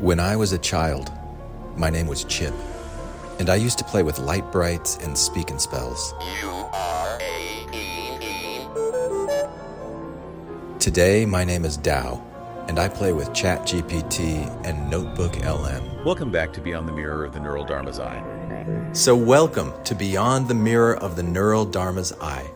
When I was a child, my name was Chip, and I used to play with light brights and speak in spells. Today, my name is Tao, and I play with ChatGPT and NotebookLM. Welcome back to Beyond the Mirror of the Neural Dharma's Eye. So welcome to Beyond the Mirror of the Neural Dharma's Eye.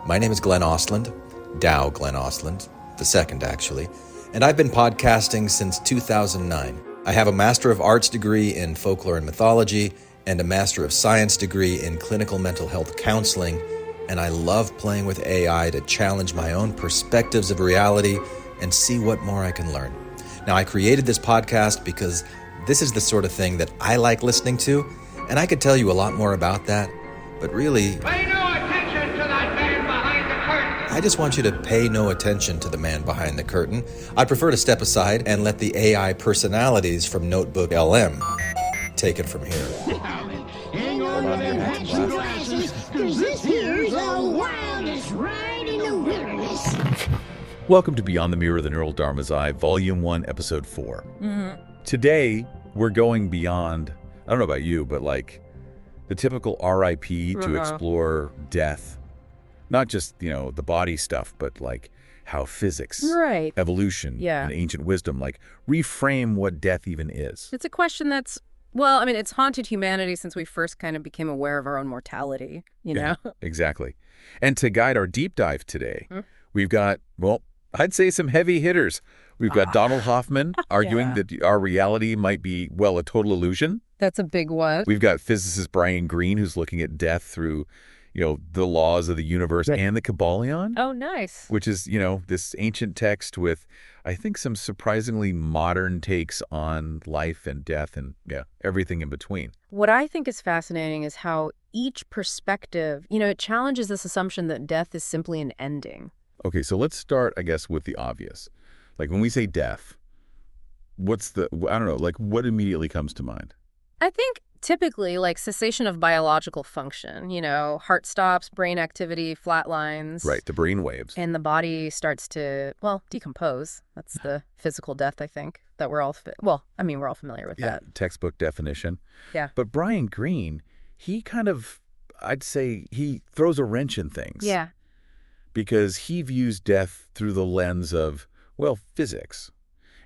My name is Glenn Ostland, Tao Glenn Ostland, the second actually, and I've been podcasting since 2009. I have a Master of Arts degree in folklore and mythology and a Master of Science degree in clinical mental health counseling, and I love playing with AI to challenge my own perspectives of reality and see what more I can learn. Now, I created this podcast because this is the sort of thing that I like listening to, and I could tell you a lot more about that, but really, Pay no attention to that man behind the curtain. I just want you to pay no attention to the man behind the curtain. I'd prefer to step aside and let the AI personalities from NotebookLM take it from here. Hang on to them hats and glasses, cause this here's the wildest ride in the wilderness. Welcome to Beyond the Mirror of the Neural Dharma's Eye, Volume 1, Episode 4. Today, we're going beyond, I don't know about you, but like the typical RIP to explore death. Not just, the body stuff, but like how physics, Right. evolution, Yeah. and ancient wisdom, like reframe what death even is. It's a question that's, well, I mean, it's haunted humanity since we first kind of became aware of our own mortality, you know? Exactly. And to guide our deep dive today, we've got, well, I'd say some heavy hitters. We've got Donald Hoffman arguing that our reality might be, well, a total illusion. That's a big one. We've got physicist Brian Greene, who's looking at death through, the laws of the universe and the Kyballion, Oh, nice. which is, this ancient text with, I think, some surprisingly modern takes on life and death and, everything in between. What I think is fascinating is how each perspective, it challenges this assumption that death is simply an ending. Okay, so let's start, I guess, with the obvious. Like when we say death, what's I don't know, like what immediately comes to mind? I think typically like cessation of biological function, heart stops, brain activity flatlines. Right, the brain waves. And the body starts to, decompose. That's the physical death, I think, that we're all, we're all familiar with that. Textbook definition. Yeah. But Brian Greene, he kind of, I'd say, he throws a wrench in things. Yeah. Because he views death through the lens of, physics.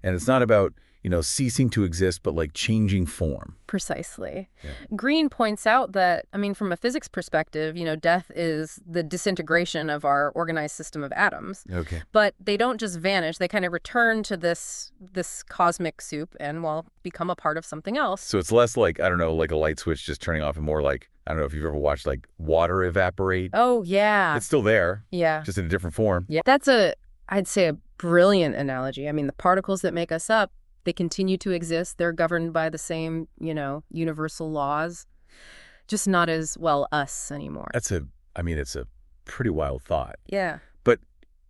And it's not about, ceasing to exist, but like changing form. Precisely. Yeah. Greene points out that, from a physics perspective, death is the disintegration of our organized system of atoms. Okay. But they don't just vanish. They kind of return to this cosmic soup and, become a part of something else. So it's less like, I don't know, like a light switch just turning off and more like, I don't know if you've ever watched like water evaporate. Oh, yeah. It's still there. Yeah. Just in a different form. Yeah. That's I'd say a brilliant analogy. The particles that make us up, they continue to exist. They're governed by the same, universal laws, just not as well us anymore. It's a pretty wild thought. Yeah. But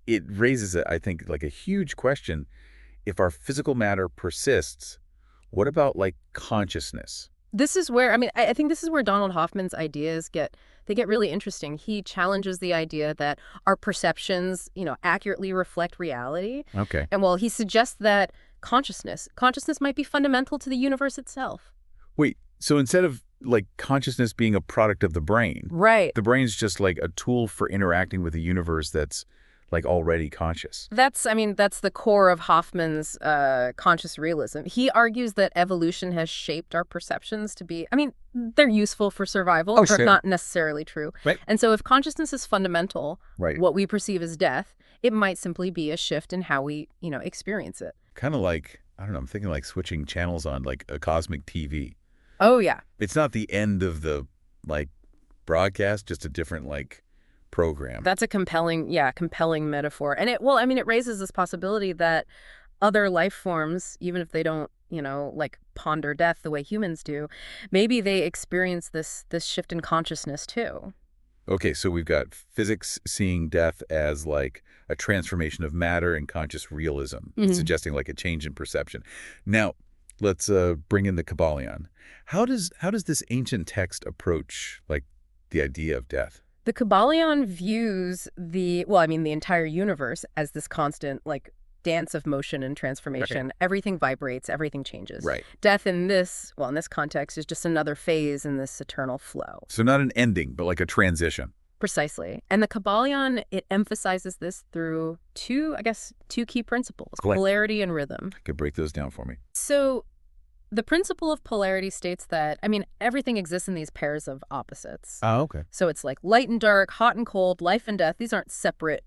it raises, I think, like a huge question. If our physical matter persists, what about like consciousness? This is where, I think this is where Donald Hoffman's ideas get really interesting. He challenges the idea that our perceptions, accurately reflect reality. Okay. And he suggests that consciousness might be fundamental to the universe itself. Wait, so instead of like consciousness being a product of the brain, Right. the brain's just like a tool for interacting with a universe that's like already conscious. That's the core of Hoffman's conscious realism. He argues that evolution has shaped our perceptions to be, they're useful for survival, but sure. not necessarily true. Right. And so if consciousness is fundamental, Right. what we perceive as death, it might simply be a shift in how we, experience it. Kind of like, I don't know, I'm thinking like switching channels on like a cosmic TV. Oh, yeah. It's not the end of the like broadcast, just a different like program. That's a compelling metaphor. And it raises this possibility that other life forms, even if they don't, ponder death the way humans do, maybe they experience this shift in consciousness too. Okay, so we've got physics seeing death as like a transformation of matter and conscious realism, suggesting like a change in perception. Now, let's bring in the Kyballion. How does this ancient text approach like the idea of death? The Kyballion views the entire universe as this constant, dance of motion and transformation. Everything vibrates, everything changes. Right. Death in this context is just another phase in this eternal flow. So not an ending, but like a transition. Precisely. And the Kyballion, it emphasizes this through two key principles, Go ahead. polarity and rhythm. Could break those down for me. So the principle of polarity states that, everything exists in these pairs of opposites. Oh, okay. So it's like light and dark, hot and cold, life and death. These aren't separate,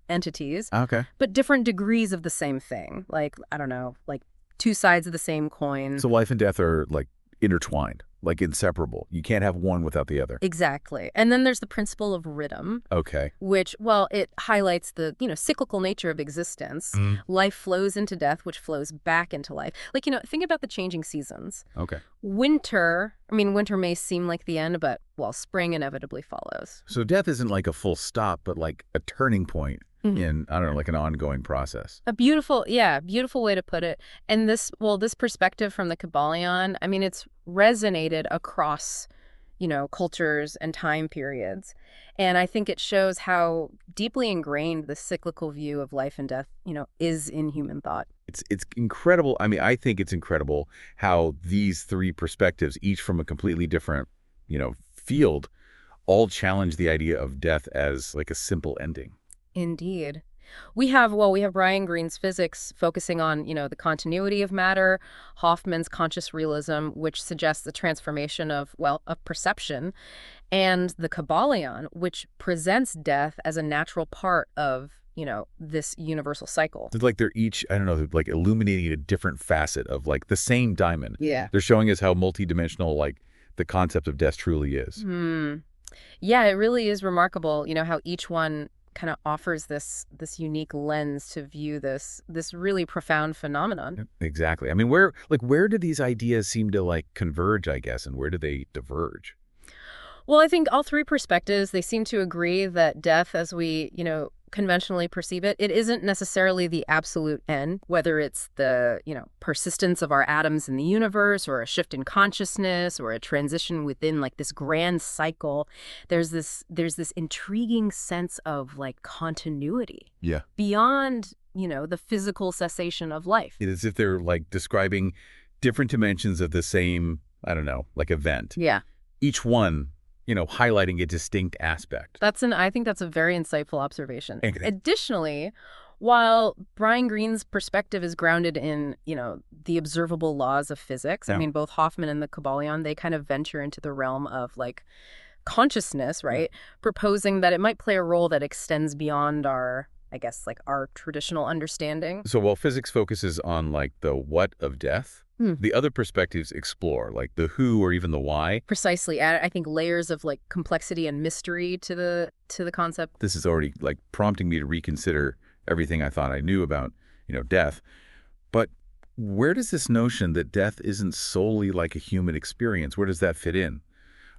entities, Okay. but different degrees of the same thing. Like, I don't know, like two sides of the same coin. So life and death are like intertwined, like inseparable. You can't have one without the other. Exactly. And then there's the principle of rhythm, Okay. which, it highlights the, cyclical nature of existence. Life flows into death, which flows back into life. Like, think about the changing seasons. Okay. Winter may seem like the end, but, spring inevitably follows. So death isn't like a full stop, but like a turning point in, I don't know, like an ongoing process. A beautiful way to put it. And this perspective from the Kyballion, it's resonated across, cultures and time periods. And I think it shows how deeply ingrained the cyclical view of life and death, is in human thought. It's incredible. I think it's incredible how these three perspectives, each from a completely different, field, all challenge the idea of death as like a simple ending. Indeed. We have Brian Greene's physics focusing on, the continuity of matter, Hoffman's conscious realism, which suggests the transformation of perception, and the Kyballion, which presents death as a natural part of, this universal cycle. It's like they're each, I don't know, like illuminating a different facet of like the same diamond. Yeah. They're showing us how multidimensional like the concept of death truly is. Yeah, it really is remarkable, how each one kind of offers this unique lens to view this really profound phenomenon. Exactly. Where do these ideas seem to like converge, I guess, and where do they diverge? Well, I think all three perspectives, they seem to agree that death as we, conventionally perceive it, it isn't necessarily the absolute end, whether it's the, persistence of our atoms in the universe or a shift in consciousness or a transition within like this grand cycle. There's this intriguing sense of like continuity. Yeah. Beyond, the physical cessation of life. It's as if they're like describing different dimensions of the same, I don't know, like event. Yeah. Each one, highlighting a distinct aspect. I think that's a very insightful observation. Okay. Additionally, while Brian Greene's perspective is grounded in, the observable laws of physics, Yeah. both Hoffman and the Kyballion, they kind of venture into the realm of like consciousness, right? Proposing that it might play a role that extends beyond our, I guess, like our traditional understanding. So while physics focuses on like the what of death, the other perspectives explore like the who or even the why. Precisely. Add, I think, layers of like complexity and mystery to the concept. This is already like prompting me to reconsider everything I thought I knew about, death. But where does this notion that death isn't solely like a human experience, where does that fit in?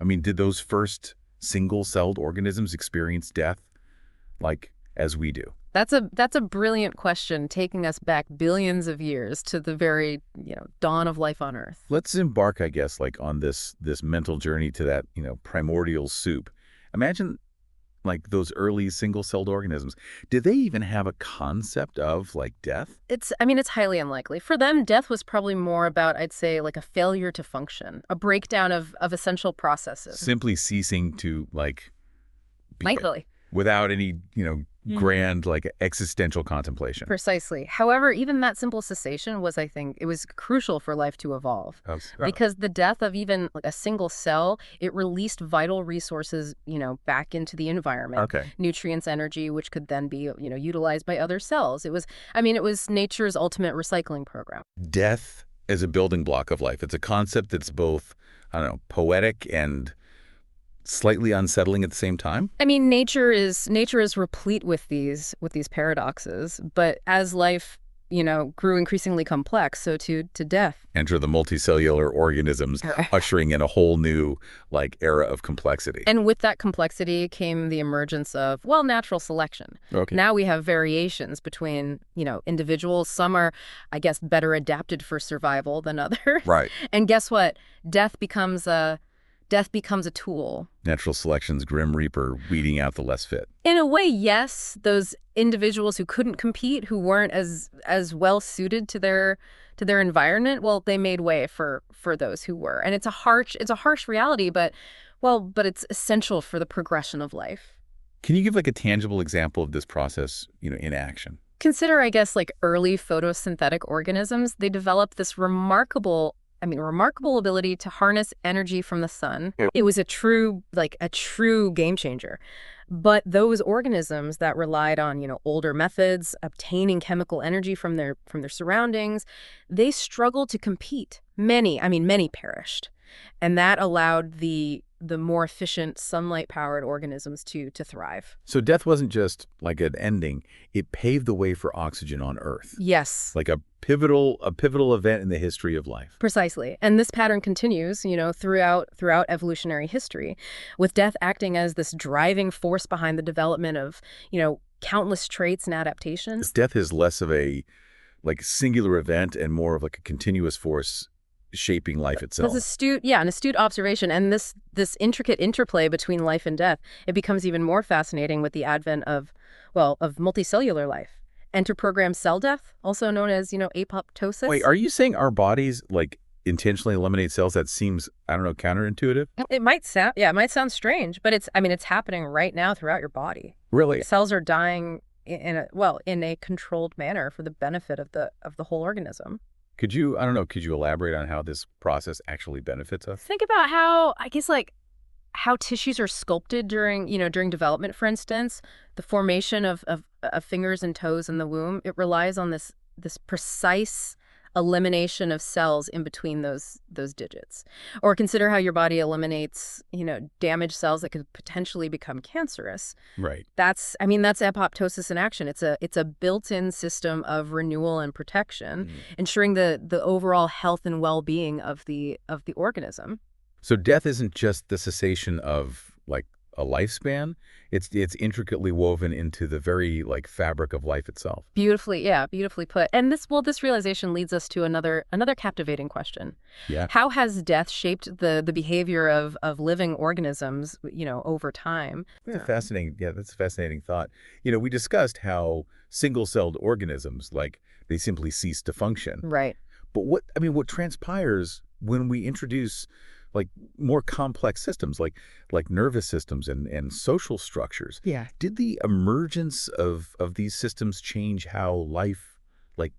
Did those first single-celled organisms experience death like as we do? That's a brilliant question, taking us back billions of years to the very, dawn of life on Earth. Let's embark, I guess, like on this mental journey to that, primordial soup. Imagine like those early single-celled organisms. Did they even have a concept of like death? It's highly unlikely. For them, death was probably more about, I'd say, like a failure to function, a breakdown of essential processes. Simply ceasing to like be, Likely. without any, grand like existential contemplation. Precisely. However, even that simple cessation was, I think, it was crucial for life to evolve. Because the death of even like a single cell, it released vital resources, back into the environment. Okay. Nutrients, energy, which could then be, utilized by other cells. It was nature's ultimate recycling program. Death as a building block of life. It's a concept that's both, I don't know, poetic and slightly unsettling at the same time. Nature is replete with these paradoxes, but as life, grew increasingly complex, so too to death. Enter the multicellular organisms, ushering in a whole new like era of complexity. And with that complexity came the emergence of, natural selection. Okay. Now we have variations between, individuals. Some are, I guess, better adapted for survival than others. Right. And guess what? Death becomes a death becomes a tool. Natural selection's grim reaper weeding out the less fit. In a way, yes, those individuals who couldn't compete, who weren't as well suited to their environment, well, they made way for those who were. And it's a harsh reality, but it's essential for the progression of life. Can you give like a tangible example of this process, in action? Consider, I guess, like early photosynthetic organisms. They developed this remarkable ability to harness energy from the sun. Yeah. It was a true game changer. But those organisms that relied on, older methods, obtaining chemical energy from their surroundings, they struggled to compete. Many perished. And that allowed the more efficient sunlight-powered organisms to thrive. So death wasn't just like an ending. It paved the way for oxygen on Earth. Yes. Like a pivotal event in the history of life. Precisely. And this pattern continues, throughout evolutionary history, with death acting as this driving force behind the development of, countless traits and adaptations. Death is less of a singular event and more of a continuous force shaping life itself. That's an astute observation. And this intricate interplay between life and death, it becomes even more fascinating with the advent of multicellular life. Enter programmed cell death, also known as, apoptosis. Wait, are you saying our bodies intentionally eliminate cells? That seems, I don't know, counterintuitive? It might sound strange, but it's happening right now throughout your body. Really? Cells are dying in a controlled manner for the benefit of the whole organism. Could you elaborate on how this process actually benefits us? Think about how tissues are sculpted during development, for instance. The formation of fingers and toes in the womb, it relies on this precise elimination of cells in between those digits. Or consider how your body eliminates, damaged cells that could potentially become cancerous. Right. That's apoptosis in action. It's a built-in system of renewal and protection, ensuring the overall health and well-being of the organism. So death isn't just the cessation of a lifespan. It's intricately woven into the very fabric of life itself. Beautifully put. And this realization leads us to another captivating question. Yeah. How has death shaped the behavior of living organisms, over time? That's a fascinating thought. We discussed how single-celled organisms, they simply cease to function. Right. But what transpires when we introduce more complex systems like nervous systems and social structures. Yeah. Did the emergence of these systems change how life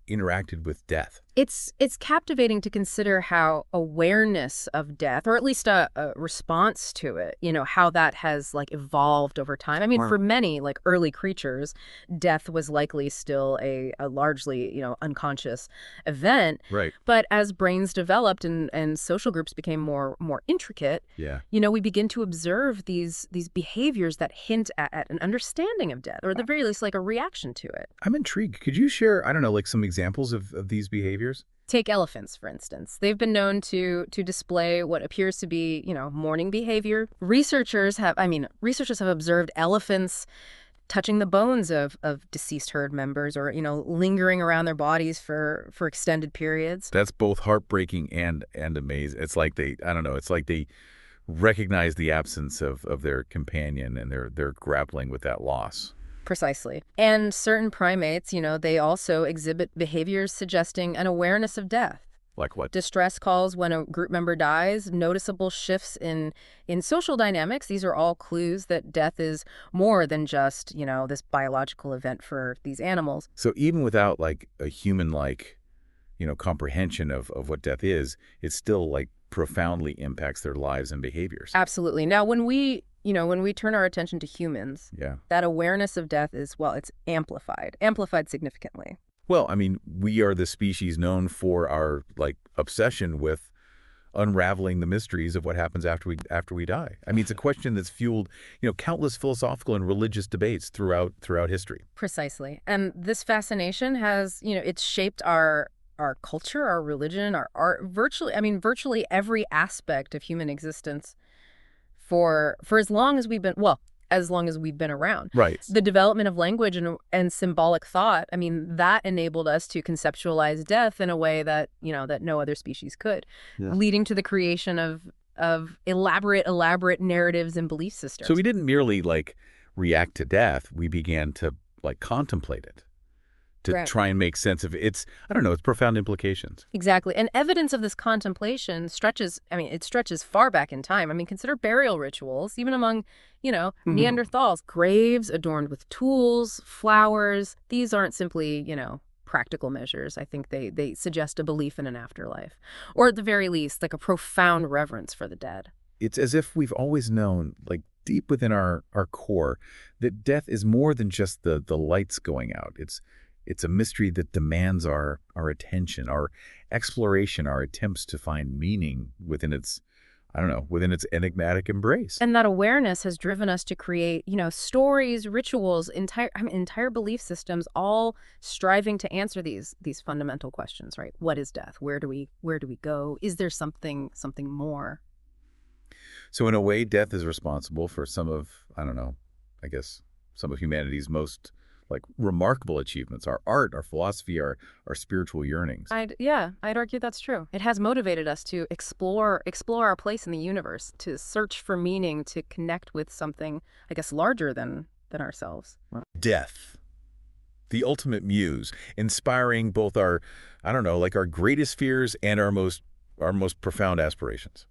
interacted with death? It's captivating to consider how awareness of death, or at least a response to it, how that has evolved over time. I mean, for many early creatures, death was likely still a largely unconscious event. Right. But as brains developed and social groups became more intricate, we begin to observe these behaviors that hint at an understanding of death, or at the very least a reaction to it. I'm intrigued. Could you share, some examples of these behaviors? Take elephants, for instance. They've been known to display what appears to be, mourning behavior. Researchers have observed elephants touching the bones of deceased herd members, or, lingering around their bodies for extended periods. That's both heartbreaking and amazing. It's like they recognize the absence of their companion, and they're grappling with that loss. Precisely. And certain primates, they also exhibit behaviors suggesting an awareness of death. Like what? Distress calls when a group member dies, noticeable shifts in social dynamics. These are all clues that death is more than just, this biological event for these animals. So even without a human comprehension of what death is, it still profoundly impacts their lives and behaviors. Absolutely. Now, when we turn our attention to humans, that awareness of death is, it's amplified significantly. Well, we are the species known for our obsession with unraveling the mysteries of what happens after we die. It's a question that's fueled, countless philosophical and religious debates throughout history. Precisely. And this fascination has, it's shaped our culture, our religion, our art, virtually every aspect of human existence for as long as we've been around. Right. The development of language and symbolic thought, that enabled us to conceptualize death in a way that, that no other species could, leading to the creation of elaborate narratives and belief systems. So we didn't merely like react to death. We began to like contemplate it, to Right. try and make sense of its, I don't know, its profound implications. Exactly. And evidence of this contemplation it stretches far back in time. I mean, consider burial rituals, even among, Neanderthals, graves adorned with tools, flowers. These aren't simply, practical measures. I think they suggest a belief in an afterlife, or at the very least, like a profound reverence for the dead. It's as if we've always known, like deep within our core, that death is more than just the lights going out. It's a mystery that demands our attention, our exploration, our attempts to find meaning within its enigmatic embrace. And that awareness has driven us to create, stories, rituals, entire belief systems, all striving to answer these fundamental questions, right? What is death? Where do we go? Is there something more? So in a way, death is responsible for some of humanity's most like remarkable achievements, our art, our philosophy, our spiritual yearnings. I'd argue that's true. It has motivated us to explore our place in the universe, to search for meaning, to connect with something, I guess, larger than ourselves. Death, the ultimate muse, inspiring both our greatest fears and our most profound aspirations.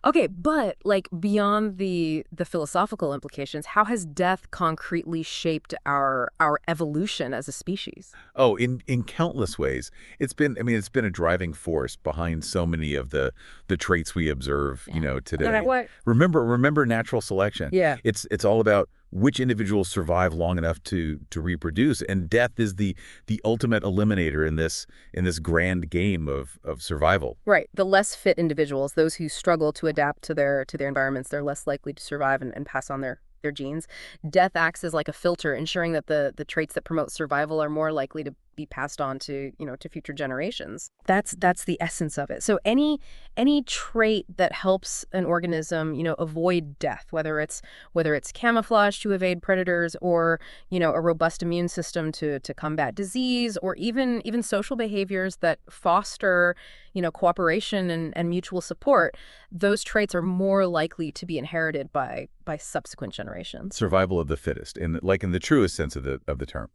Okay, but like beyond the philosophical implications, how has death concretely shaped our evolution as a species? Oh, in countless ways. It's been a driving force behind so many of the traits we observe, today. Remember natural selection. Yeah. It's all about which individuals survive long enough to reproduce, and death is the ultimate eliminator in this grand game of survival. Right. The less fit individuals, those who struggle to adapt to their environments, they're less likely to survive and pass on their genes. Death acts as like a filter, ensuring that the traits that promote survival are more likely to be passed on to future generations. That's the essence of it. So any trait that helps an organism, avoid death, whether it's camouflage to evade predators, or a robust immune system to combat disease, or even social behaviors that foster cooperation and mutual support, those traits are more likely to be inherited by subsequent generations. Survival of the fittest, in the truest sense of the term.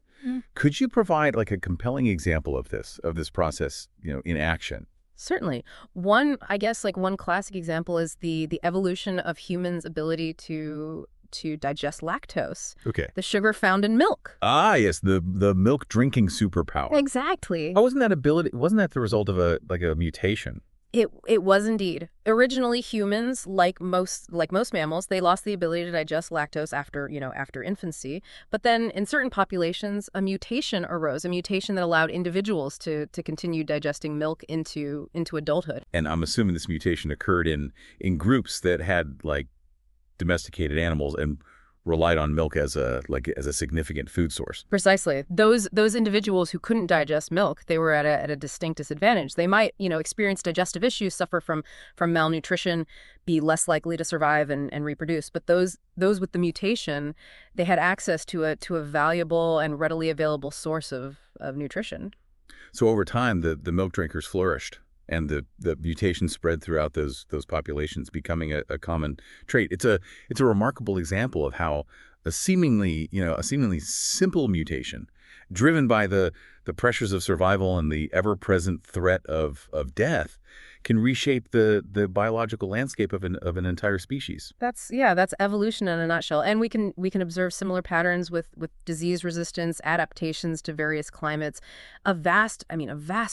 Could you provide like a compelling example of this process, in action? Certainly. One classic example is the evolution of humans' ability to digest lactose. Okay. The sugar found in milk. Ah, yes, the milk drinking superpower. Exactly. Oh, wasn't that the result of a mutation? It was indeed. Originally, humans, like most mammals, they lost the ability to digest lactose after infancy. But then, in certain populations, a mutation arose, a mutation that allowed individuals to continue digesting milk into adulthood. And I'm assuming this mutation occurred in groups that had like domesticated animals and relied on milk as a significant food source. Precisely. Those individuals who couldn't digest milk, they were at a distinct disadvantage. They might, experience digestive issues, suffer from malnutrition, be less likely to survive and reproduce. But those with the mutation, they had access to a valuable and readily available source of nutrition. So over time, the milk drinkers flourished, and the mutation spread throughout those populations, becoming a common trait. It's a remarkable example of how a seemingly simple mutation, driven by the pressures of survival and the ever-present threat of death, can reshape the biological landscape of an entire species. That's evolution in a nutshell. And we can observe similar patterns with disease resistance, adaptations to various climates, a vast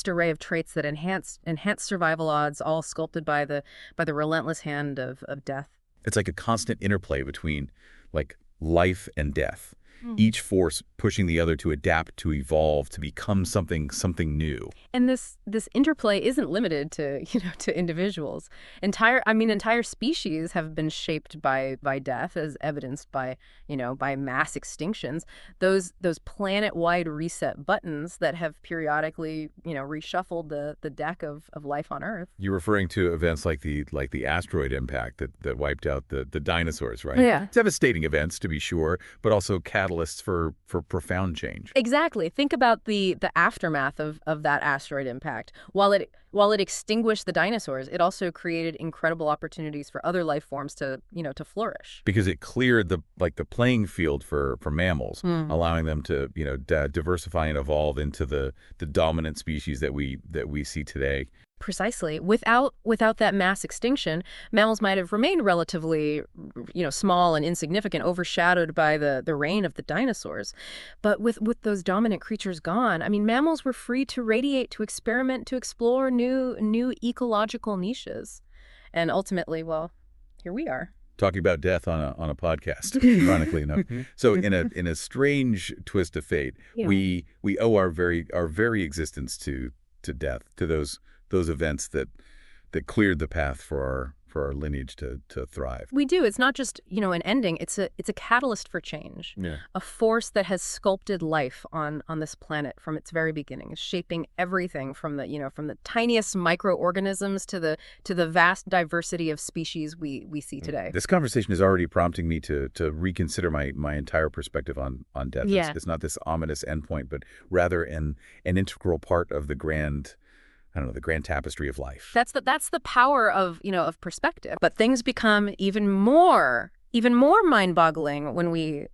array of traits that enhance survival odds, all sculpted by the relentless hand of death. It's like a constant interplay between like life and death. Each force pushing the other to adapt, to evolve, to become something new. And this interplay isn't limited to individuals. Entire species have been shaped by death, as evidenced by mass extinctions. Those planet-wide reset buttons that have periodically reshuffled the deck of life on Earth. You're referring to events like the asteroid impact that wiped out the dinosaurs, right? Yeah. Devastating events, to be sure, but also catalysts catalysts for profound change. Exactly. Think about the aftermath of that asteroid impact. While it extinguished the dinosaurs, it also created incredible opportunities for other life forms to flourish. Because it cleared the playing field for mammals, allowing them to diversify and evolve into the dominant species that we see today. Precisely. Without that mass extinction, mammals might have remained relatively, small and insignificant, overshadowed by the reign of the dinosaurs. But with those dominant creatures gone, I mean, mammals were free to radiate, to experiment, to explore new ecological niches. And ultimately, well, here we are. Talking about death on a podcast, ironically enough. So in a strange twist of fate, we owe our very existence to death, to those events that cleared the path for our lineage to thrive. We do. It's not just, an ending. It's a catalyst for change. Yeah. A force that has sculpted life on this planet from its very beginning, shaping everything from the tiniest microorganisms to the vast diversity of species we see today. This conversation is already prompting me to reconsider my entire perspective on death. Yeah. It's not this ominous endpoint, but rather an integral part of the grand tapestry of life. That's the power of perspective. But things become even more mind-boggling when we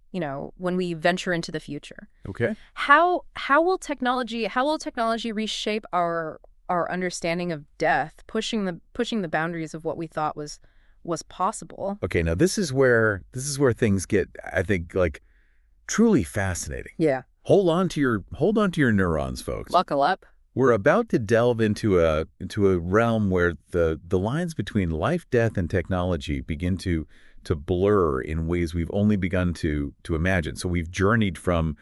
venture into the future. Okay. How will technology reshape our understanding of death, pushing the boundaries of what we thought was possible? Okay, now this is where things get, I think, like truly fascinating. Yeah. Hold on to your neurons, folks. Buckle up. We're about to delve into a realm where the lines between life, death, and technology begin to blur in ways we've only begun to imagine. So we've journeyed from,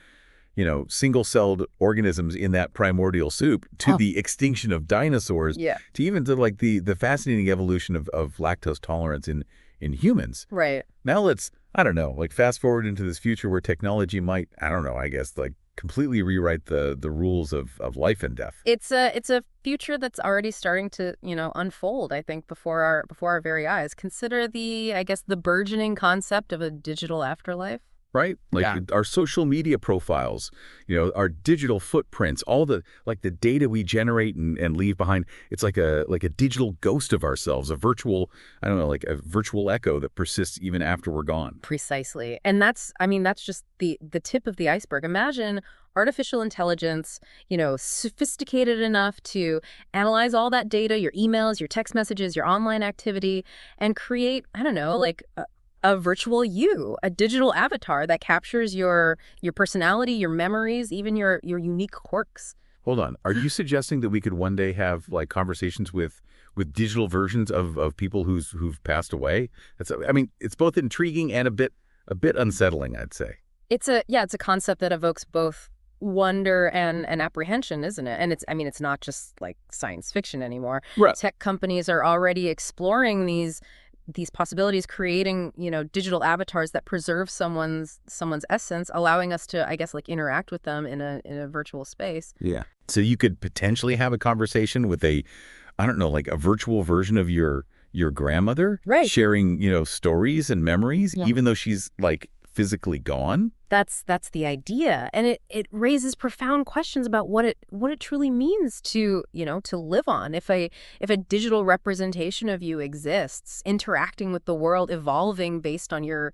single-celled organisms in that primordial soup to the extinction of dinosaurs, to even to like the fascinating evolution of lactose tolerance in humans. Right. Now let's, fast forward into this future where technology might, completely rewrite the rules of life and death. It's a future that's already starting to, unfold, I think, before our very eyes. Consider the burgeoning concept of a digital afterlife. Right? Our social media profiles, our digital footprints, all the data we generate and leave behind. It's like a digital ghost of ourselves, a virtual echo that persists even after we're gone. Precisely. And that's just the tip of the iceberg. Imagine artificial intelligence, sophisticated enough to analyze all that data, your emails, your text messages, your online activity, and create, a virtual you, a digital avatar that captures your personality, your memories, even your unique quirks. Hold on. Are you suggesting that we could one day have conversations with digital versions of people who've passed away? It's both intriguing and a bit unsettling, I'd say. It's a concept that evokes both wonder and apprehension, isn't it? And it's not just like science fiction anymore. Right. Tech companies are already exploring these possibilities, creating, digital avatars that preserve someone's essence, allowing us to, interact with them in a virtual space. Yeah. So you could potentially have a conversation with a virtual version of your grandmother, right? Sharing, stories and memories, even though she's physically gone. That's the idea, and it raises profound questions about what it truly means to live on. If a digital representation of you exists, interacting with the world, evolving based on your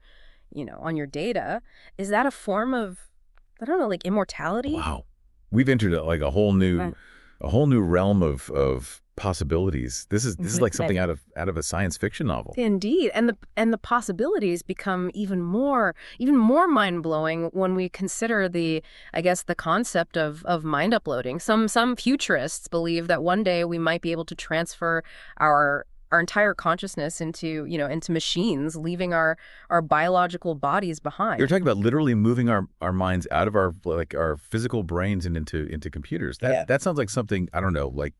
data, is that a form of immortality? Wow, we've entered a whole new realm of possibilities. This is like something out of a science fiction novel. Indeed, and the possibilities become even more mind-blowing when we consider the concept of mind uploading. Some futurists believe that one day we might be able to transfer our entire consciousness into machines, leaving our biological bodies behind. You're talking about literally moving our minds out of our physical brains and into computers. That sounds like something,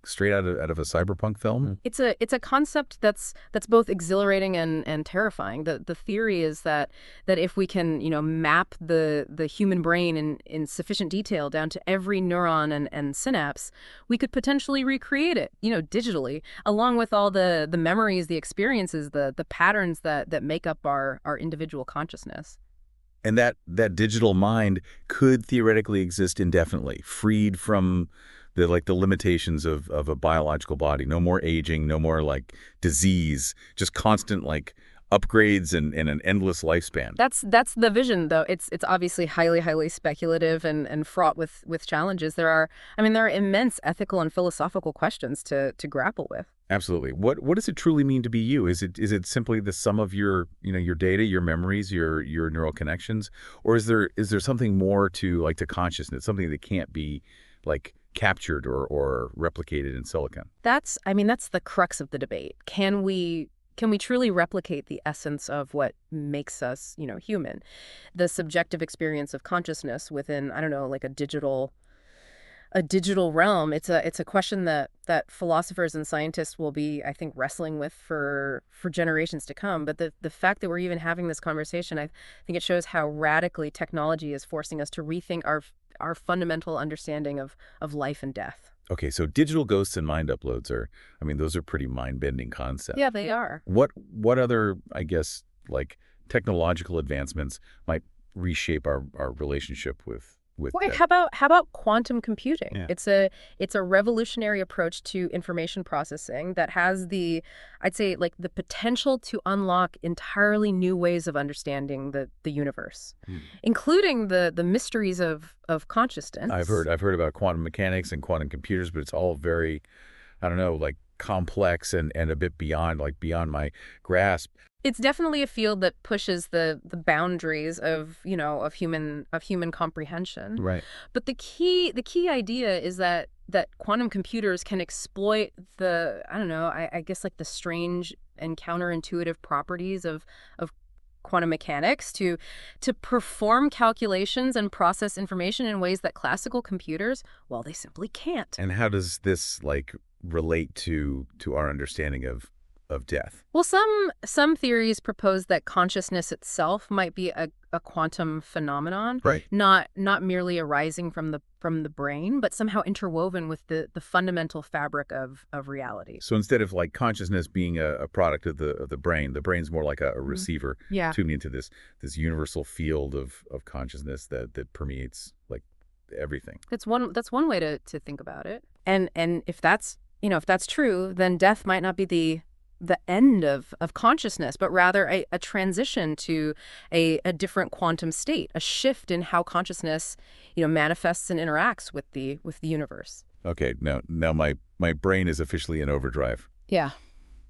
straight out of a cyberpunk film. It's a concept that's both exhilarating and terrifying. The theory is that if we can map the human brain in sufficient detail down to every neuron and synapse, we could potentially recreate it digitally, along with all the memories, the experiences, the patterns that make up our individual consciousness. And that digital mind could theoretically exist indefinitely, freed from the limitations of a biological body. No more aging, no more like disease, just constant like upgrades and an endless lifespan. That's the vision, though. It's obviously highly speculative and fraught with challenges. There are immense ethical and philosophical questions to grapple with. Absolutely. What does it truly mean to be you? Is it simply the sum of your data, your memories, your neural connections, or is there something more to consciousness, something that can't be like captured or replicated in silicon? That's the crux of the debate. Can we truly replicate the essence of what makes us, human? The subjective experience of consciousness within, I don't know, like a digital realm. It's a question that philosophers and scientists will be, I think, wrestling with for generations to come. But the fact that we're even having this conversation, I think it shows how radically technology is forcing us to rethink our fundamental understanding of life and death. Okay, so digital ghosts and mind uploads those are pretty mind-bending concepts. Yeah, they are. What other, I guess, like technological advancements might reshape our relationship with Wait, death? how about quantum computing? Yeah. It's a revolutionary approach to information processing that has I'd say the potential to unlock entirely new ways of understanding the universe, including the mysteries of consciousness. I've heard about quantum mechanics and quantum computers, but it's all very, I don't know, like complex and a bit beyond my grasp. It's definitely a field that pushes the boundaries of human comprehension. Right. But the key idea is that quantum computers can exploit I guess the strange and counterintuitive properties of quantum mechanics to perform calculations and process information in ways that classical computers, well, they simply can't. And how does this relate to our understanding of death? Well, some theories propose that consciousness itself might be a quantum phenomenon, Right. Not merely arising from the brain, but somehow interwoven with the fundamental fabric of reality. So instead of consciousness being a product of the brain's more like a receiver Yeah. tuned into this universal field of consciousness that permeates everything. That's one way to think about it. And if that's true, then death might not be the end of consciousness, but rather a transition to a different quantum state, a shift in how consciousness, manifests and interacts with the universe. Okay, now my brain is officially in overdrive. Yeah.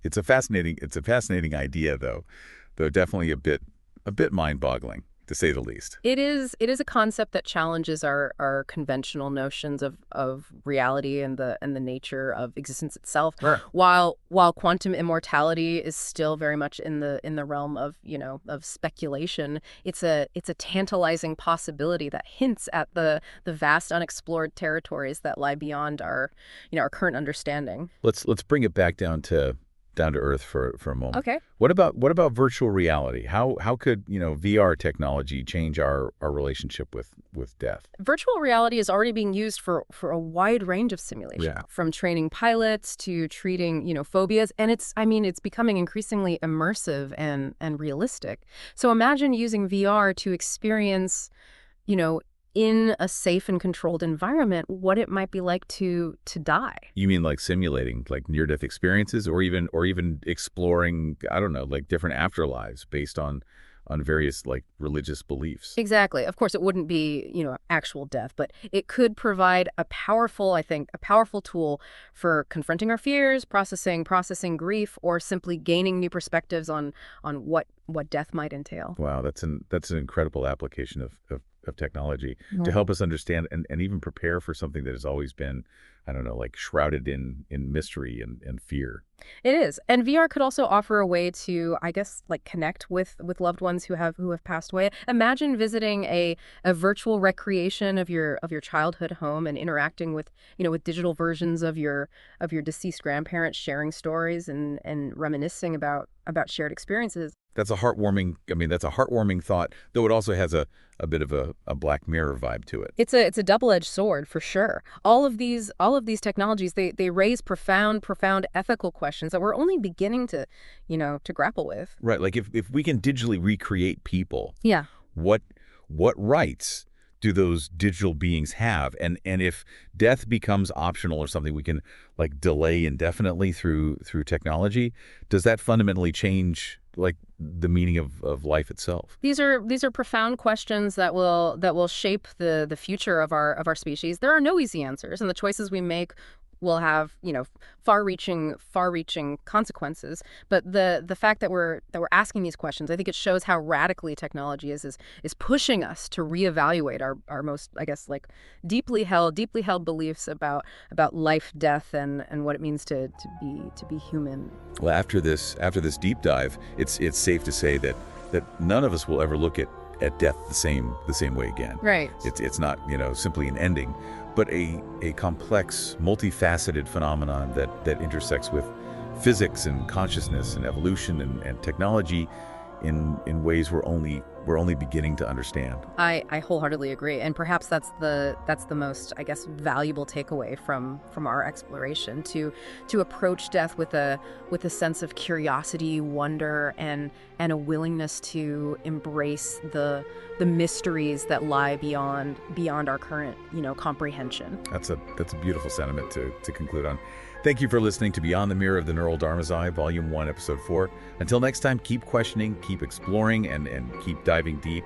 It's a fascinating idea though definitely a bit mind-boggling, to say the least. It is a concept that challenges our conventional notions of reality and the nature of existence itself. Sure. While quantum immortality is still very much in the realm of speculation, it's a tantalizing possibility that hints at the vast unexplored territories that lie beyond our current understanding. Let's bring it back down to earth for a moment. Okay. What about virtual reality? How could VR technology change our relationship with death? Virtual reality is already being used for a wide range of simulation, Yeah. from training pilots to treating phobias, and it's becoming increasingly immersive and realistic. So imagine using VR to experience in a safe and controlled environment what it might be like to die. You mean simulating near-death experiences, or even exploring, I don't know, different afterlives based on various religious beliefs? Exactly. Of course, it wouldn't be actual death, but it could provide a powerful tool for confronting our fears, processing grief, or simply gaining new perspectives on what death might entail. Wow, that's an incredible application of technology to help us understand and even prepare for something that has always been, I don't know, shrouded in mystery and fear. It is. And VR could also offer a way to, I guess, connect with loved ones who have passed away. Imagine visiting a virtual recreation of your childhood home and interacting with digital versions of your deceased grandparents, sharing stories and reminiscing about shared experiences. That's a heartwarming thought, though it also has a bit of a Black Mirror vibe to it. It's a double-edged sword for sure. All of these technologies, they raise profound ethical questions that we're only beginning to grapple with. Right, if we can digitally recreate people, Yeah. what what rights do those digital beings have? And if death becomes optional or something we can like delay indefinitely through technology, does that fundamentally change like the meaning of life itself? These are profound questions that will shape the future of our species. There are no easy answers, and the choices we make will have, far-reaching consequences. But the fact that we're asking these questions, I think it shows how radically technology is pushing us to reevaluate our most, I guess, like deeply held beliefs about life, death, and what it means to be human. Well, after this deep dive, it's safe to say that none of us will ever look at death the same way again. Right. It's not, simply an ending, but a complex, multifaceted phenomenon that intersects with physics and consciousness and evolution and technology in ways we're only beginning to understand. I wholeheartedly agree, and perhaps that's the most, I guess, valuable takeaway from our exploration, to approach death with a sense of curiosity, wonder, and a willingness to embrace the mysteries that lie beyond our current comprehension. That's a beautiful sentiment to conclude on. Thank you for listening to Beyond the Mirror of the Neural Dharma's Eye, Volume 1, Episode 4. Until next time, keep questioning, keep exploring, and keep diving deep.